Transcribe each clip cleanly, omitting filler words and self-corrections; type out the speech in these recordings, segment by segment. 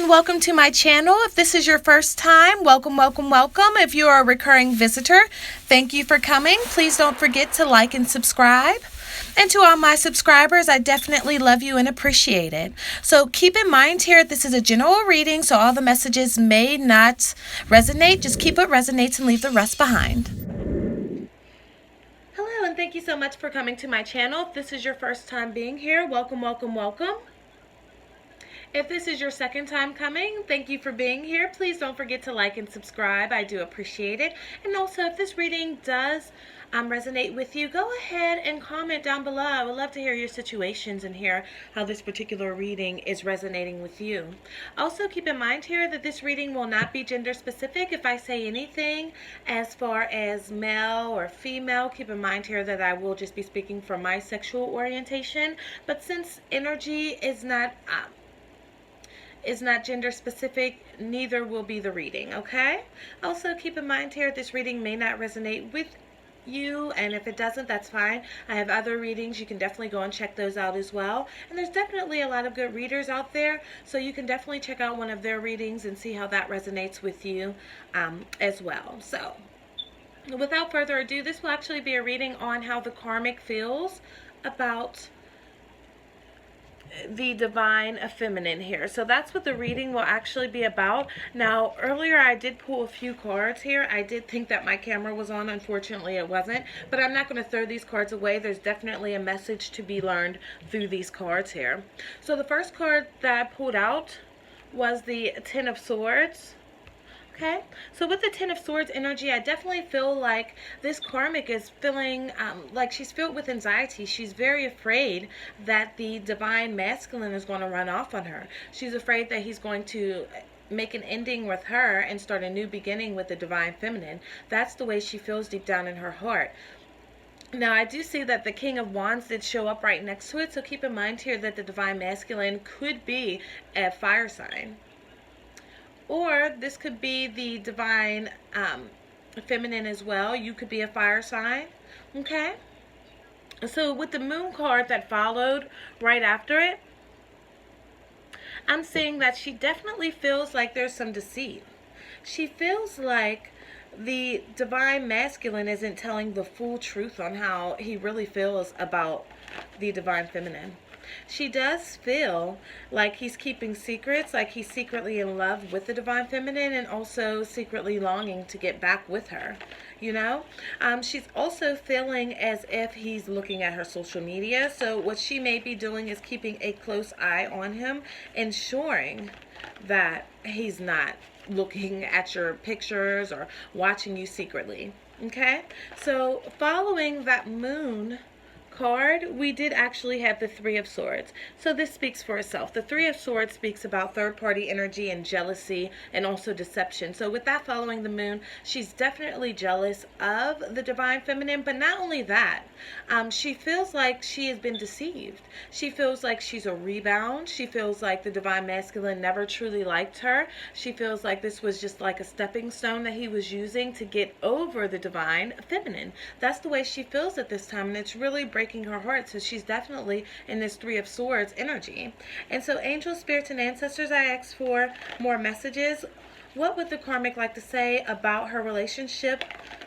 and welcome to my channel. If this is your first time, welcome, welcome, welcome. If you are a recurring visitor, thank you for coming. Please don't forget to like and subscribe. And to all my subscribers, I definitely love you and appreciate it. So keep in mind here, this is a general reading, so all the messages may not resonate. Just keep what resonates and leave the rest behind. Hello, and thank you so much for coming to my channel. If this is your first time being here, welcome, welcome, welcome. If this is your second time coming, thank you for being here. Please don't forget to like and subscribe. I do appreciate it. And also, if this reading does resonate with you, go ahead and comment down below. I would love to hear your situations and hear how this particular reading is resonating with you. Also, keep in mind here that this reading will not be gender specific. If I say anything as far as male or female, keep in mind here that I will just be speaking from my sexual orientation. But since energy is not gender specific, neither will be the reading, okay? Also, keep in mind here, this reading may not resonate with you, and if it doesn't, that's fine. I have other readings. You can definitely go and check those out as well. And there's definitely a lot of good readers out there, so you can definitely check out one of their readings and see how that resonates with you as well. So, without further ado, this will actually be a reading on how the karmic feels about the divine feminine here. So that's what the reading will actually be about. Now, earlier I did pull a few cards here. I did think that my camera was on. Unfortunately, it wasn't. But I'm not going to throw these cards away. There's definitely a message to be learned through these cards here. So the first card that I pulled out was the Ten of Swords. Okay, so with the Ten of Swords energy, I definitely feel like this karmic is feeling like she's filled with anxiety. She's very afraid that the divine masculine is going to run off on her. She's afraid that he's going to make an ending with her and start a new beginning with the divine feminine. That's the way she feels deep down in her heart. Now, I do see that the King of Wands did show up right next to it, so keep in mind here that the divine masculine could be a fire sign. Or this could be the divine feminine as well. You could be a fire sign. Okay? So with the moon card that followed right after it, I'm seeing that she definitely feels like there's some deceit. She feels like the divine masculine isn't telling the full truth on how he really feels about the divine feminine. She does feel like he's keeping secrets, like he's secretly in love with the divine feminine and also secretly longing to get back with her, you know? She's also feeling as if he's looking at her social media. So what she may be doing is keeping a close eye on him, ensuring that he's not looking at your pictures or watching you secretly, okay? So following that moon card, we did actually have the Three of Swords. So this speaks for itself. The Three of Swords speaks about third-party energy and jealousy and also deception. So with that following the moon, she's definitely jealous of the divine feminine. But not only that, she feels like she has been deceived. She feels like she's a rebound. She feels like the divine masculine never truly liked her. She feels like this was just like a stepping stone that he was using to get over the divine feminine. That's the way she feels at this time, and it's really breaking her heart. So she's definitely in this Three of Swords energy. And so angels, spirits, and ancestors, I asked for more messages. What would the karmic like to say about her relationship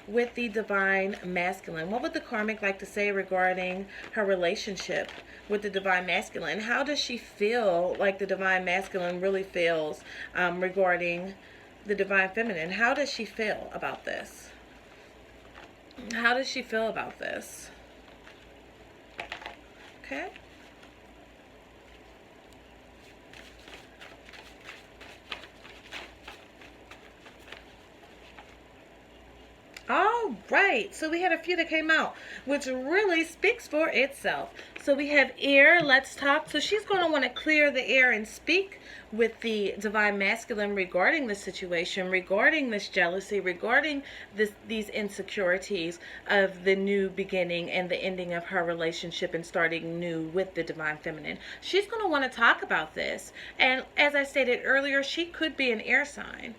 with the divine masculine? What would the karmic like to say regarding her relationship with the divine masculine? How does she feel like the divine masculine really feels regarding the divine feminine? How does she feel about this? How does she feel about this? Okay. All right, so we had a few that came out, which really speaks for itself. So we have air, let's talk. So she's going to want to clear the air and speak with the divine masculine regarding the situation, regarding this jealousy, regarding these insecurities of the new beginning and the ending of her relationship and starting new with the divine feminine. She's going to want to talk about this. And as I stated earlier, she could be an air sign.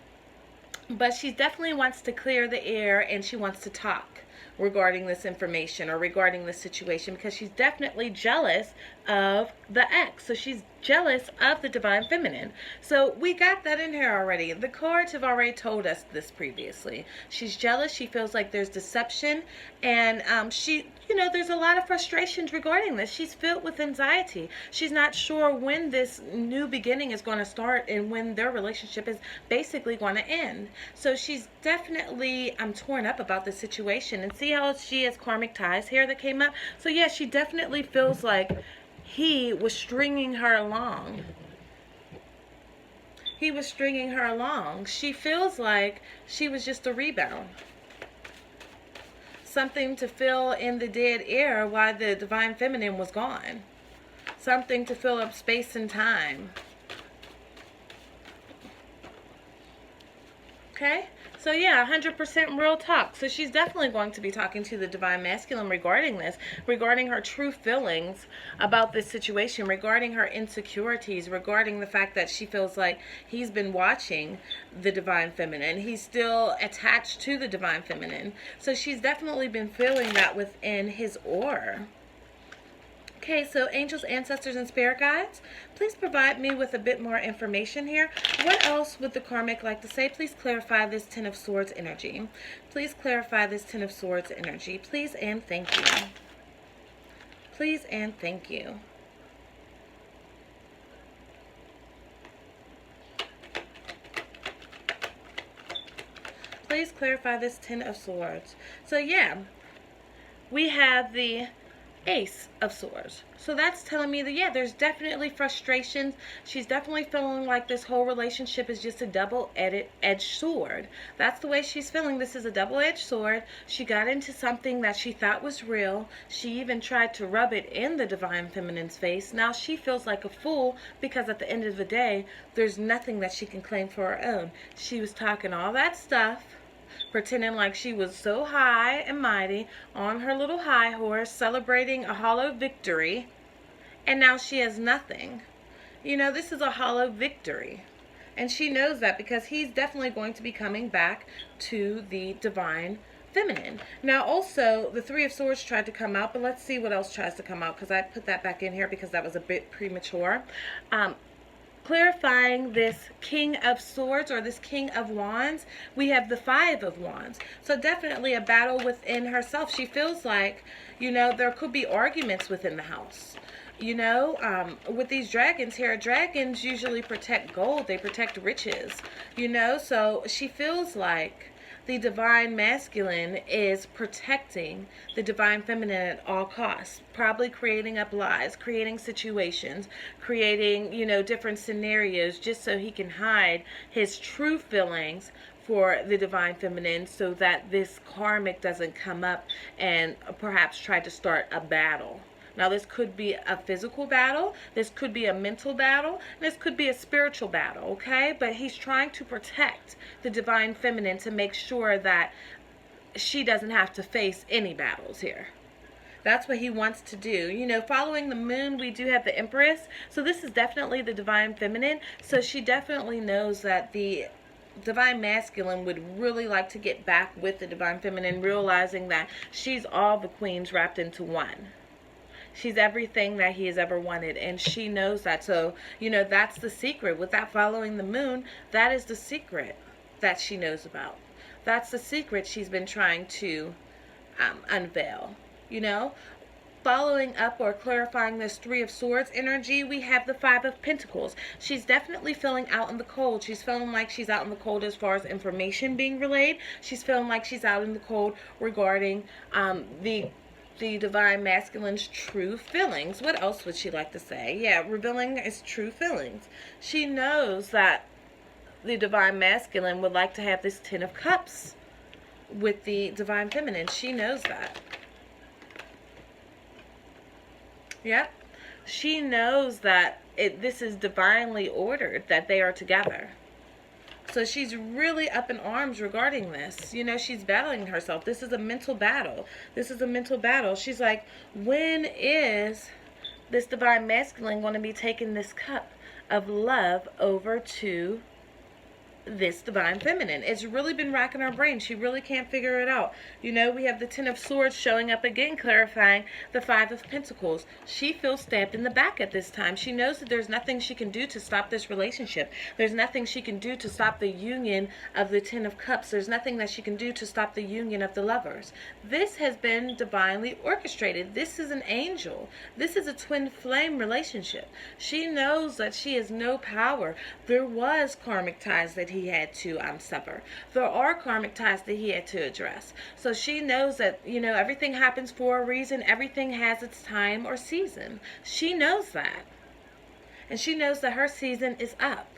But she definitely wants to clear the air and she wants to talk regarding this information or regarding this situation because she's definitely jealous of the ex. So she's jealous of the divine feminine. So we got that in here already. The cards have already told us this previously. She's jealous. She feels like there's deception, and she, you know, there's a lot of frustrations regarding this. She's filled with anxiety. She's not sure when this new beginning is going to start and when their relationship is basically going to end. So she's definitely torn up about the situation. And see how she has karmic ties here that came up? So yeah, she definitely feels like he was stringing her along. He was stringing her along. She feels like she was just a rebound. Something to fill in the dead air while the divine feminine was gone. Something to fill up space and time. Okay? So yeah, 100% real talk. So she's definitely going to be talking to the divine masculine regarding this, regarding her true feelings about this situation, regarding her insecurities, regarding the fact that she feels like he's been watching the divine feminine. He's still attached to the divine feminine. So she's definitely been feeling that within his aura. Okay, so angels, ancestors, and spirit guides, please provide me with a bit more information here. What else would the karmic like to say? Please clarify this Ten of Swords energy. Please clarify this Ten of Swords energy. Please and thank you. Please and thank you. Please clarify this Ten of Swords. So yeah, we have the Ace of Swords. So that's telling me that, yeah, there's definitely frustrations. She's definitely feeling like this whole relationship is just a double-edged sword. That's the way she's feeling. This is a double-edged sword. She got into something that she thought was real. She even tried to rub it in the divine feminine's face. Now she feels like a fool because at the end of the day, there's nothing that she can claim for her own. She was talking all that stuff, pretending like she was so high and mighty on her little high horse, celebrating a hollow victory, and now she has nothing. You know, this is a hollow victory, and she knows that because he's definitely going to be coming back to the divine feminine. Now also, the Three of Swords tried to come out, but let's see what else tries to come out, because I put that back in here because that was a bit premature. Clarifying this King of Swords or this King of Wands, we have the Five of Wands. So definitely a battle within herself. She feels like, you know, there could be arguments within the house. You know, with these dragons here, dragons usually protect gold. They protect riches, you know. So she feels like the divine masculine is protecting the divine feminine at all costs, probably creating up lies, creating situations, creating, you know, different scenarios just so he can hide his true feelings for the divine feminine so that this karmic doesn't come up and perhaps try to start a battle. Now, this could be a physical battle, this could be a mental battle, this could be a spiritual battle, okay? But he's trying to protect the divine feminine to make sure that she doesn't have to face any battles here. That's what he wants to do. You know, following the moon, we do have the Empress. So this is definitely the divine feminine. So she definitely knows that the divine masculine would really like to get back with the divine feminine, realizing that she's all the queens wrapped into one. She's everything that he has ever wanted, and she knows that. So, you know, that's the secret. With that following the moon, that is the secret that she knows about. That's the secret she's been trying to unveil, you know. Following up or clarifying this Three of Swords energy, we have the Five of Pentacles. She's definitely feeling out in the cold. She's feeling like she's out in the cold as far as information being relayed. She's feeling like she's out in the cold regarding the divine masculine's true feelings. What else would she like to say? Yeah, revealing his true feelings. She knows that the divine masculine would like to have this Ten of Cups with the divine feminine. She knows that. Yep. She knows that this is divinely ordered, that they are together. So she's really up in arms regarding this. You know, she's battling herself. This is a mental battle. This is a mental battle. She's like, when is this divine masculine going to be taking this cup of love over to this divine feminine. It's really been racking her brain. She really can't figure it out. You know, we have the Ten of Swords showing up again, clarifying the Five of Pentacles. She feels stabbed in the back at this time. She knows that there's nothing she can do to stop this relationship. There's nothing she can do to stop the union of the Ten of Cups. There's nothing that she can do to stop the union of the lovers. This has been divinely orchestrated. This is an angel. This is a twin flame relationship. She knows that she has no power. There was karmic ties that he had to sever. There are karmic ties that he had to address. So she knows that, you know, everything happens for a reason. Everything has its time or season. She knows that. And she knows that her season is up.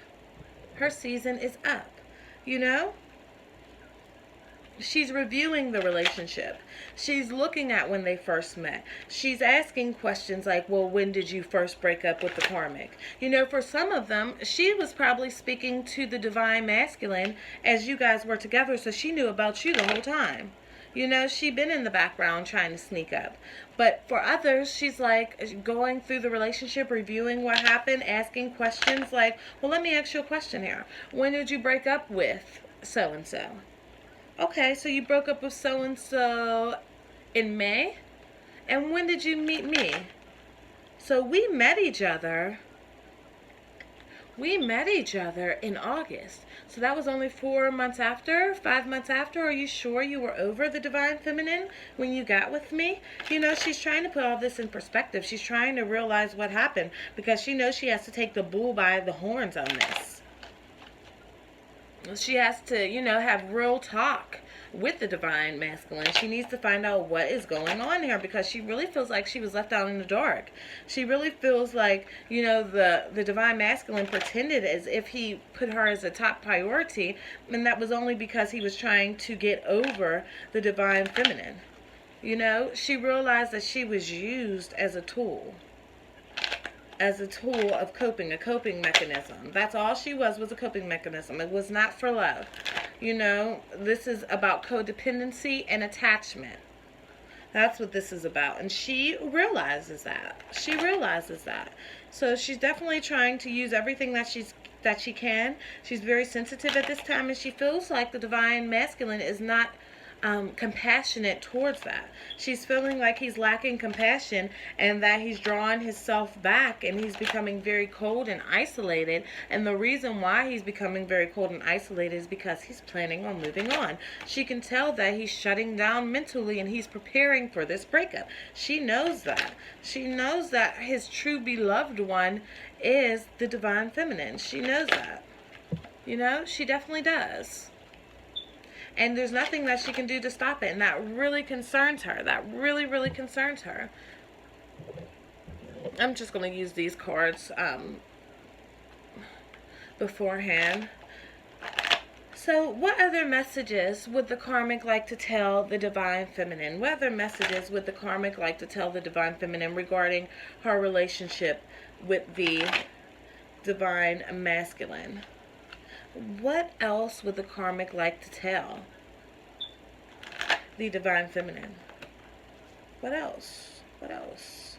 Her season is up. You know? She's reviewing the relationship. She's looking at when they first met. She's asking questions like, well, when did you first break up with the karmic? You know, for some of them, she was probably speaking to the divine masculine as you guys were together, so she knew about you the whole time. You know, she'd been in the background trying to sneak up. But for others, she's like going through the relationship, reviewing what happened, asking questions like, well, let me ask you a question here. When did you break up with so-and-so? Okay, so you broke up with so-and-so in May? And when did you meet me? So we met each other. We met each other in August. So that was only 4 months after, 5 months after. Are you sure you were over the divine feminine when you got with me? You know, she's trying to put all this in perspective. She's trying to realize what happened because she knows she has to take the bull by the horns on this. She has to, you know, have real talk with the divine masculine. She needs to find out what is going on here because she really feels like she was left out in the dark. She really feels like, you know, the divine masculine pretended as if he put her as a top priority, and that was only because he was trying to get over the divine feminine. You know, she realized that she was used as a tool. As a tool of coping, a coping mechanism. That's all she was a coping mechanism. It was not for love. You know, this is about codependency and attachment. That's what this is about. And she realizes that. She realizes that. So she's definitely trying to use everything that she can. She's very sensitive at this time, and she feels like the divine masculine is not compassionate towards that. She's feeling like he's lacking compassion and that he's drawing himself back and he's becoming very cold and isolated. And the reason why he's becoming very cold and isolated is because he's planning on moving on. She can tell that he's shutting down mentally and he's preparing for this breakup. She knows that. She knows that his true beloved one is the divine feminine. She knows that. You know, she definitely does. And there's nothing that she can do to stop it. And that really concerns her. That really, really concerns her. I'm just going to use these cards beforehand. So what other messages would the karmic like to tell the divine feminine? What other messages would the karmic like to tell the divine feminine regarding her relationship with the divine masculine? What else would the karmic like to tell the divine feminine? What else? What else?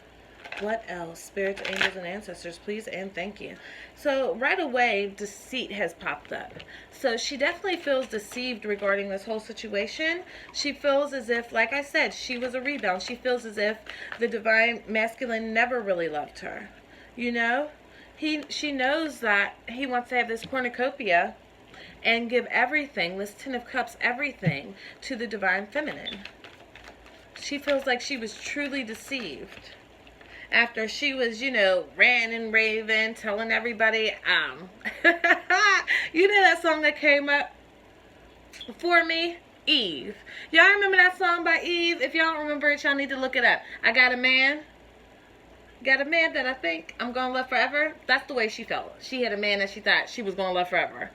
What else? Spirits, angels, and ancestors, please and thank you. So right away, deceit has popped up. So she definitely feels deceived regarding this whole situation. She feels as if, like I said, she was a rebound. She feels as if the divine masculine never really loved her. You know? She knows that he wants to have this cornucopia and give everything, this Ten of Cups, everything to the divine feminine. She feels like she was truly deceived after she was, you know, ranting and raving, telling everybody, you know that song that came up for me? Eve. Y'all remember that song by Eve? If y'all don't remember it, y'all need to look it up. I got a man. Got a man that I think I'm going to love forever. That's the way she felt. She had a man that she thought she was going to love forever.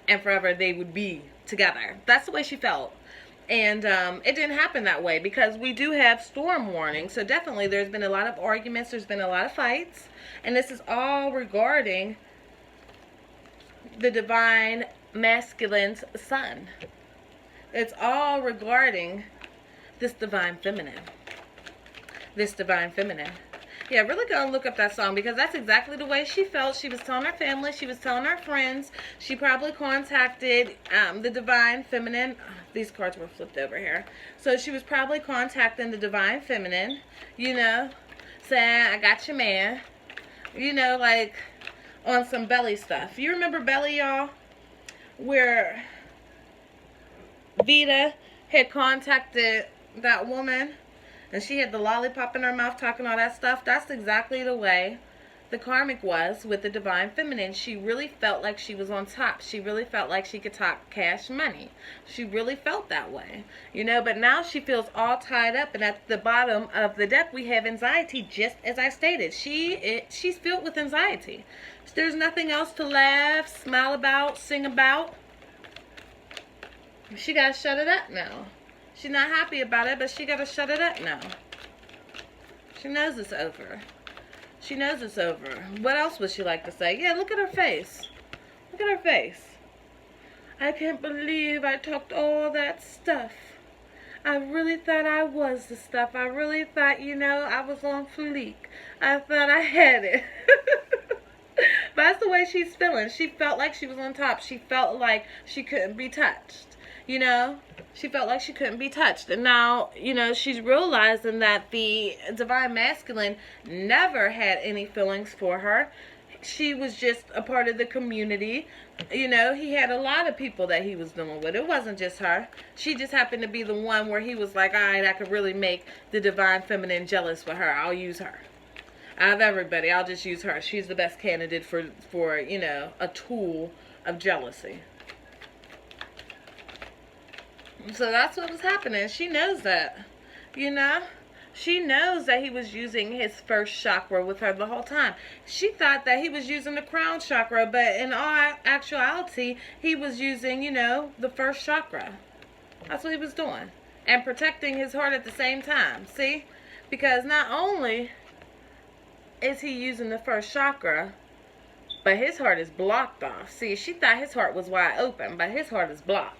And forever they would be together. That's the way she felt. And it didn't happen that way because we do have storm warnings. So definitely there's been a lot of arguments. There's been a lot of fights. And this is all regarding the divine masculine's son. It's all regarding this divine feminine. This divine feminine. Yeah, really go and look up that song, because that's exactly the way she felt. She was telling her family. She was telling her friends. She probably contacted the Divine Feminine. These cards were flipped over here. So she was probably contacting the Divine Feminine, you know, saying, I got your man. You know, like on some Belly stuff. You remember Belly, y'all? Where Vita had contacted that woman and she had the lollipop in her mouth talking all that stuff. That's exactly the way the Karmic was with the Divine Feminine. She really felt like she was on top. She really felt like she could talk cash money. She really felt that way, you know, but now she feels all tied up, and at the bottom of the deck we have anxiety, just as I stated. She's filled with anxiety. There's nothing else to laugh, smile about, sing about. She got to shut it up now. She's not happy about it, but she got to shut it up now. She knows it's over. She knows it's over. What else would she like to say? Yeah, look at her face. Look at her face. I can't believe I talked all that stuff. I really thought I was the stuff. I really thought, you know, I was on fleek. I thought I had it. But that's the way she's feeling. She felt like she was on top. She felt like she couldn't be touched. You know, she felt like she couldn't be touched. And now, you know, she's realizing that the Divine Masculine never had any feelings for her. She was just a part of the community. You know, he had a lot of people that he was dealing with. It wasn't just her. She just happened to be the one where he was like, all right, I could really make the Divine Feminine jealous for her. I'll use her. Out of everybody, I'll just use her. She's the best candidate for you know, a tool of jealousy. So that's what was happening. She knows that, you know. She knows that he was using his first chakra with her the whole time. She thought that he was using the crown chakra, but in all actuality, he was using, you know, the first chakra. That's what he was doing. And protecting his heart at the same time. See? Because not only is he using the first chakra, but his heart is blocked off. See, she thought his heart was wide open, but his heart is blocked.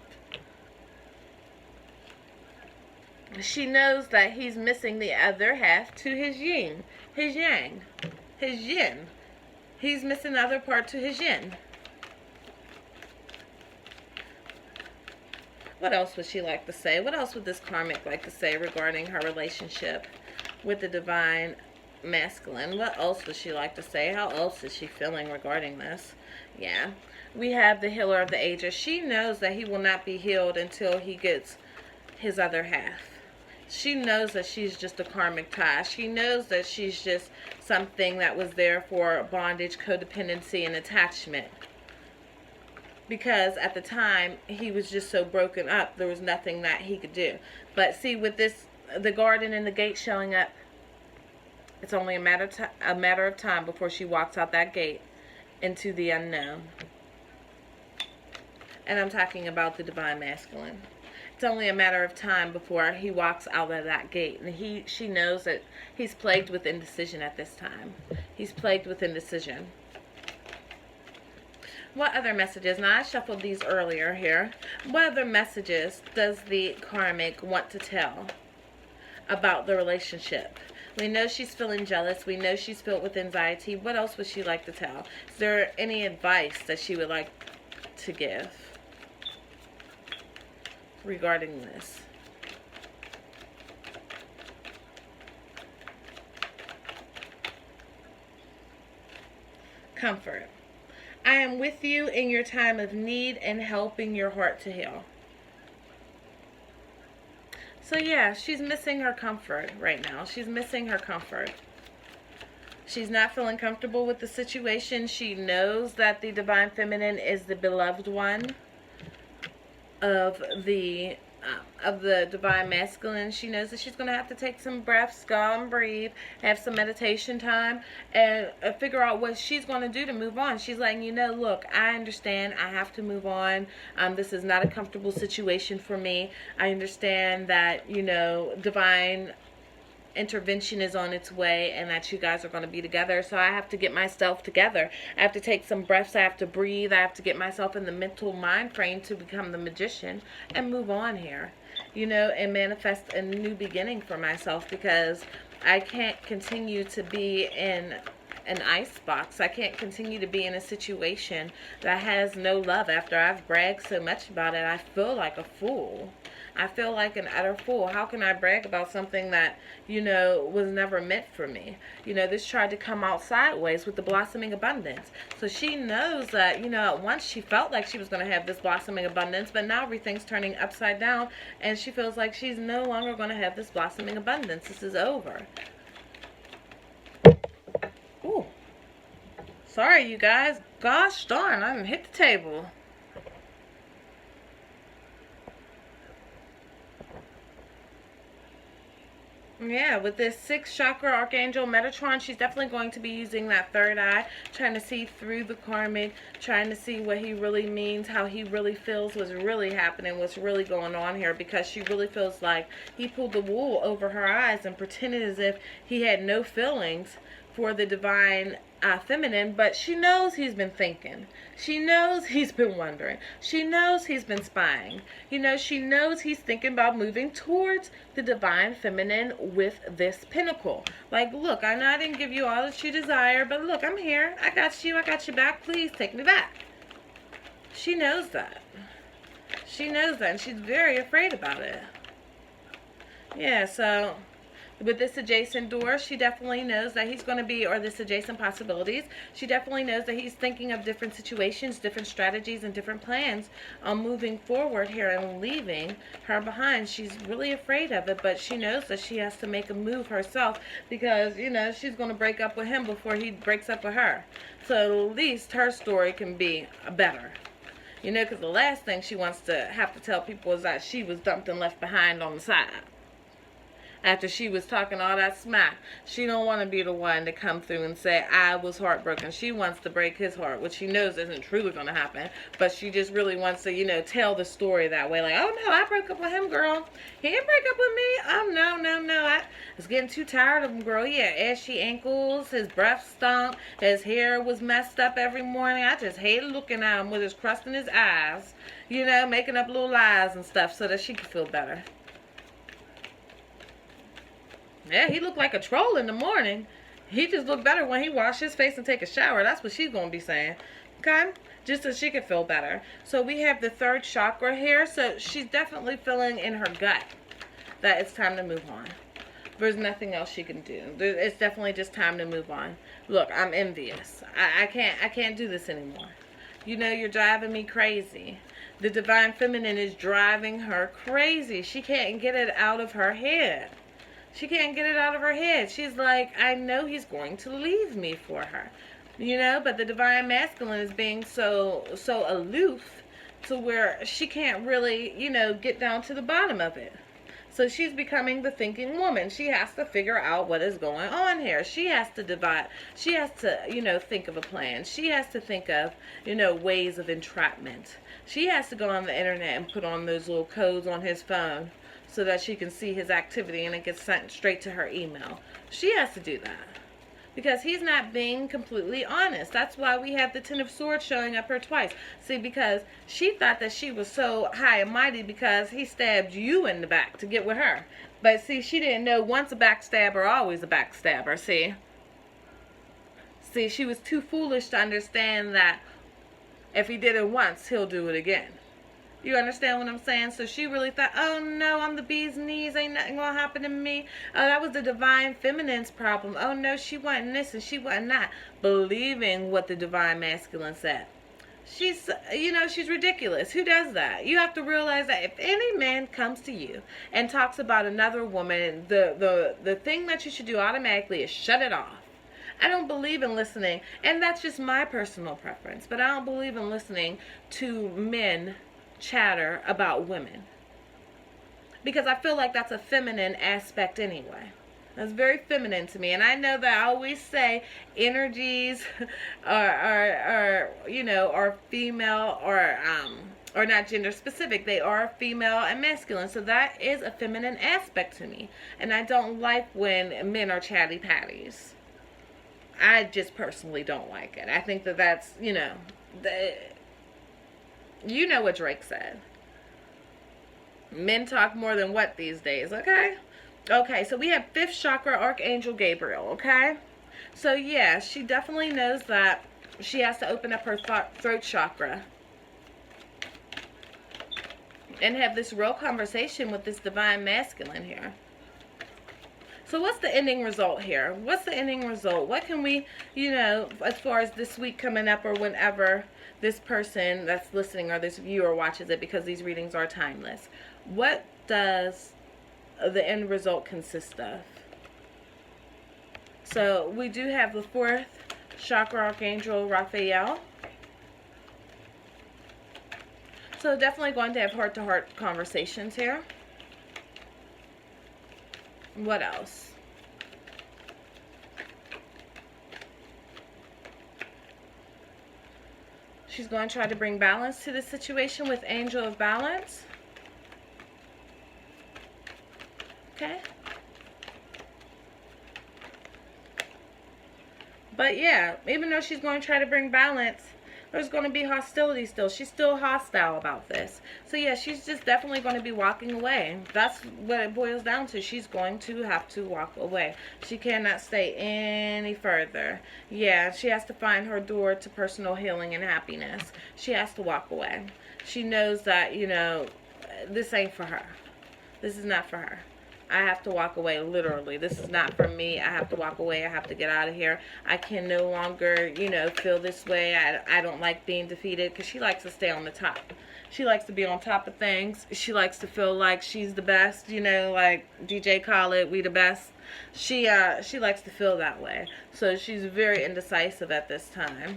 She knows that he's missing the other half to his yin, his yang, his yin. He's missing the other part to his yin. What else would she like to say? What else would this Karmic like to say regarding her relationship with the Divine Masculine? What else would she like to say? How else is she feeling regarding this? Yeah. We have the Healer of the Ages. She knows that he will not be healed until he gets his other half. She knows that she's just a karmic tie. She knows that she's just something that was there for bondage, codependency, and attachment. Because at the time, he was just so broken up, there was nothing that he could do. But see, with this, the garden and the gate showing up, it's only a matter of time before she walks out that gate into the unknown. And I'm talking about the Divine Masculine. It's only a matter of time before he walks out of that gate. And she knows that he's plagued with indecision at this time. He's plagued with indecision. What other messages? Now, I shuffled these earlier here. What other messages does the Karmic want to tell about the relationship? We know she's feeling jealous. We know she's filled with anxiety. What else would she like to tell? Is there any advice that she would like to give regarding this? Comfort. I am with you in your time of need and helping your heart to heal. So yeah, she's missing her comfort right now. She's missing her comfort. She's not feeling comfortable with the situation. She knows that the Divine Feminine is the beloved one of the Divine Masculine. She knows that she's going to have to take some breaths, go and breathe, have some meditation time, and figure out what she's going to do to move on. She's letting you know, look, I understand. I have to move on. This is not a comfortable situation for me. I understand that, you know, divine intervention is on its way and that you guys are going to be together, so I have to get myself together. I have to take some breaths. I have to breathe. I have to get myself in the mental mind frame to become the magician and move on here, you know, and manifest a new beginning for myself, because I can't continue to be in an icebox. I can't continue to be in a situation that has no love. After I've bragged so much about it, I feel like a fool. I feel like an utter fool. How can I brag about something that, you know, was never meant for me? You know, this tried to come out sideways with the blossoming abundance. So she knows that, you know, at once she felt like she was going to have this blossoming abundance, but now everything's turning upside down, and she feels like she's no longer going to have this blossoming abundance. This is over. Ooh. Sorry, you guys. Gosh darn, I didn't hit the table. Yeah, with this 6th chakra Archangel Metatron, she's definitely going to be using that third eye, trying to see through the karmic, trying to see what he really means, how he really feels, what's really happening, what's really going on here, because she really feels like he pulled the wool over her eyes and pretended as if he had no feelings for the divine feminine, but she knows he's been thinking. She knows he's been wondering. She knows he's been spying. You know, she knows he's thinking about moving towards the divine feminine with this pinnacle. Like, look, I know I didn't give you all that you desire, but look, I'm here. I got you. I got your back. Please take me back. She knows that. She knows that, and she's very afraid about it. Yeah, so with this adjacent door, she definitely knows that he's going to be, or this adjacent possibilities, she definitely knows that he's thinking of different situations, different strategies, and different plans on moving forward here and leaving her behind. She's really afraid of it, but she knows that she has to make a move herself because, you know, she's going to break up with him before he breaks up with her. So at least her story can be better. You know, because the last thing she wants to have to tell people is that she was dumped and left behind on the side. After she was talking all that smack, she don't want to be the one to come through and say, I was heartbroken. She wants to break his heart, which she knows isn't truly going to happen. But she just really wants to, you know, tell the story that way. Like, oh, no, I broke up with him, girl. He didn't break up with me. Oh, no. I was getting too tired of him, girl. Yeah, ashy ankles, his breath stunk, his hair was messed up every morning. I just hated looking at him with his crust in his eyes, you know, making up little lies and stuff so that she could feel better. Yeah, he looked like a troll in the morning. He just looked better when he washed his face and take a shower. That's what she's going to be saying. Okay? Just so she could feel better. So we have the 3rd chakra here. So she's definitely feeling in her gut that it's time to move on. There's nothing else she can do. It's definitely just time to move on. Look, I'm envious. I can't do this anymore. You know, you're driving me crazy. The divine feminine is driving her crazy. She can't get it out of her head. She can't get it out of her head. She's like, I know he's going to leave me for her. You know, but the divine masculine is being so aloof to where she can't really, you know, get down to the bottom of it. So she's becoming the thinking woman. She has to figure out what is going on here. She has to divide. She has to, you know, think of a plan. She has to think of, you know, ways of entrapment. She has to go on the internet and put on those little codes on his phone so that she can see his activity and it gets sent straight to her email. She has to do that because he's not being completely honest. That's why we have the 10 of Swords showing up here twice. See, because she thought that she was so high and mighty because he stabbed you in the back to get with her. But see, she didn't know once a backstabber, always a backstabber. See, she was too foolish to understand that if he did it once, he'll do it again. You understand what I'm saying? So she really thought, oh no, I'm the bee's knees. Ain't nothing going to happen to me. Oh, that was the divine feminine's problem. Oh no, she wasn't this and she wasn't that. Believing what the divine masculine said. She's, you know, she's ridiculous. Who does that? You have to realize that if any man comes to you and talks about another woman, the thing that you should do automatically is shut it off. I don't believe in listening, and that's just my personal preference, but I don't believe in listening to men chatter about women because I feel like that's a feminine aspect anyway. That's very feminine to me, and I know that I always say energies are you know, are female or not gender specific. They are female and masculine, so that is a feminine aspect to me, and I don't like when men are chatty patties. I just personally don't like it. I think that that's, you know, you know what Drake said. Men talk more than what these days, okay? Okay, so we have 5th chakra, Archangel Gabriel, okay? So yeah, she definitely knows that she has to open up her throat chakra and have this real conversation with this divine masculine here. So what's the ending result here? What's the ending result? What can we, you know, as far as this week coming up or whenever this person that's listening or this viewer watches it, because these readings are timeless, what does the end result consist of? So we do have the 4th chakra, Archangel Raphael. So definitely going to have heart-to-heart conversations here. What else? She's going to try to bring balance to the situation with Angel of Balance. Okay. But yeah, even though she's going to try to bring balance, there's going to be hostility still. She's still hostile about this. So yeah, she's just definitely going to be walking away. That's what it boils down to. She's going to have to walk away. She cannot stay any further. Yeah, she has to find her door to personal healing and happiness. She has to walk away. She knows that, you know, this ain't for her. This is not for her. I have to walk away, literally. This is not for me. I have to walk away. I have to get out of here. I can no longer, you know, feel this way. I don't like being defeated, because she likes to stay on the top. She likes to be on top of things. She likes to feel like she's the best, you know, like DJ Khaled, we the best. She likes to feel that way. So she's very indecisive at this time,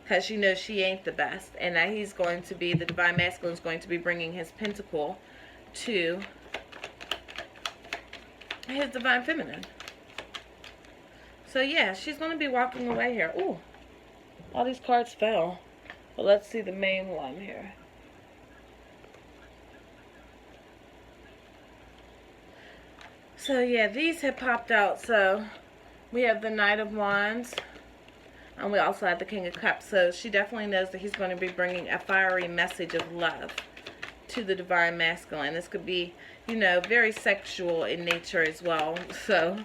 because she knows she ain't the best, and that he's going to be, the divine masculine is going to be bringing his pentacle to his divine feminine. So yeah, she's going to be walking away here. Ooh, all these cards fell. Well, let's see the main one here. So yeah, these have popped out. So we have the Knight of Wands, and we also have the King of Cups. So she definitely knows that he's going to be bringing a fiery message of love to the divine masculine. This could be, you know, very sexual in nature as well. So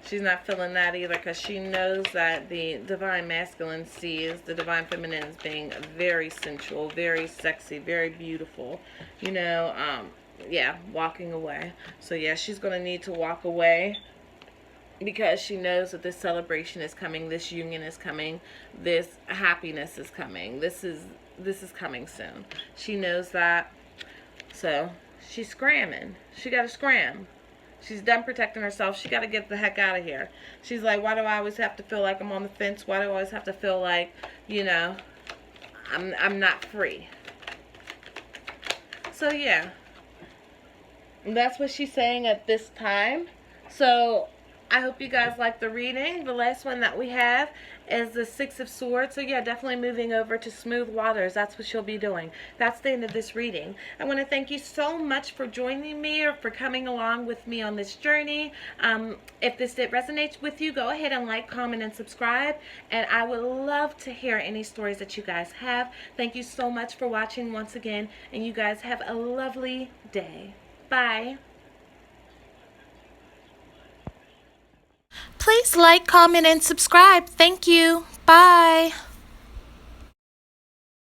she's not feeling that either, because she knows that the divine masculine sees the divine feminine as being very sensual, very sexy, very beautiful, you know. Yeah, walking away. So yeah, she's going to need to walk away, because she knows that this celebration is coming, this union is coming, this happiness is coming, this is coming soon. She knows that. So she's scramming. She got to scram. She's done protecting herself. She got to get the heck out of here. She's like, why do I always have to feel like I'm on the fence? Why do I always have to feel like, you know, I'm not free? So yeah, that's what she's saying at this time. So I hope you guys like the reading. The last one that we have is the 6 of Swords. So yeah, definitely moving over to smooth waters. That's what she'll be doing. That's the end of this reading. I want to thank you so much for joining me, or for coming along with me on this journey. If this did resonate with you, go ahead and like, comment, and subscribe. And I would love to hear any stories that you guys have. Thank you so much for watching once again. And you guys have a lovely day. Bye. Please like, comment, and subscribe. Thank you. Bye.